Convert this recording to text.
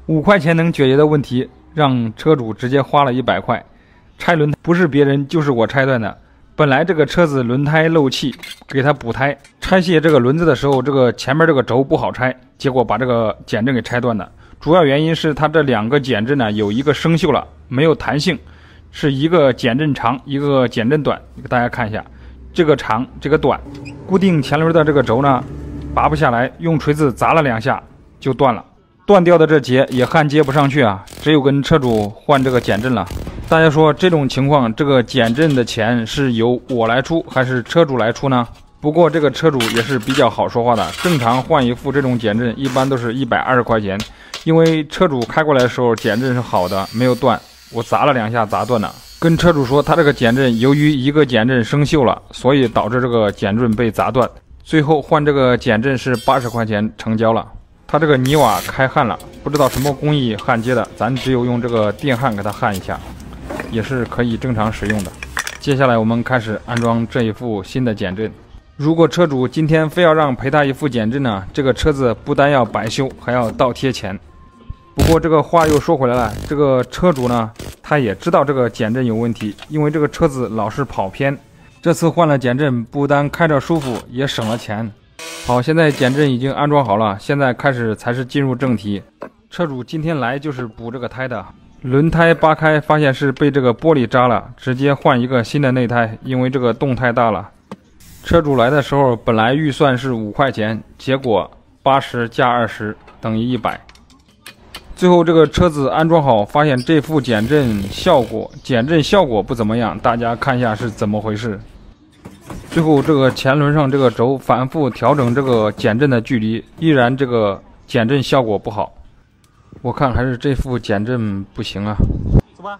5块钱能解决的问题，让车主直接花了100块。拆轮胎不是别人就是我拆断的。本来这个车子轮胎漏气，给它补胎。拆卸这个轮子的时候，这个前面这个轴不好拆，结果把这个减震给拆断的。主要原因是它这2个减震呢有一个生锈了，没有弹性，是一个减震长，一个减震短。给大家看一下，这个长，这个短。固定前轮的这个轴呢，拔不下来，用锤子砸了2下就断了。断掉的这节也焊接不上去啊，只有跟车主换这个减震了。大家说这种情况，这个减震的钱是由我来出还是车主来出呢？不过这个车主也是比较好说话的，正常换一副这种减震一般都是120块钱，因为车主开过来的时候减震是好的，没有断，我砸了2下砸断了。跟车主说他这个减震由于一个减震生锈了，所以导致这个减震被砸断，最后换这个减震是80块钱成交了。它这个泥瓦开焊了，不知道什么工艺焊接的，咱只有用这个电焊给它焊一下，也是可以正常使用的。接下来我们开始安装这一副新的减震。如果车主今天非要让赔他一副减震呢，这个车子不但要白修，还要倒贴钱。不过这个话又说回来了，这个车主呢，他也知道这个减震有问题，因为这个车子老是跑偏。这次换了减震，不但开着舒服，也省了钱。好，现在减震已经安装好了，现在开始才是进入正题。车主今天来就是补这个胎的，轮胎扒开发现是被这个玻璃扎了，直接换一个新的内胎，因为这个洞太大了。车主来的时候本来预算是5块钱，结果80加20等于100。最后这个车子安装好，发现这副减震效果不怎么样，大家看一下是怎么回事。最后这个前轮上这个轴反复调整这个减震的距离，依然这个减震效果不好。我看还是这副减震不行啊。走吧。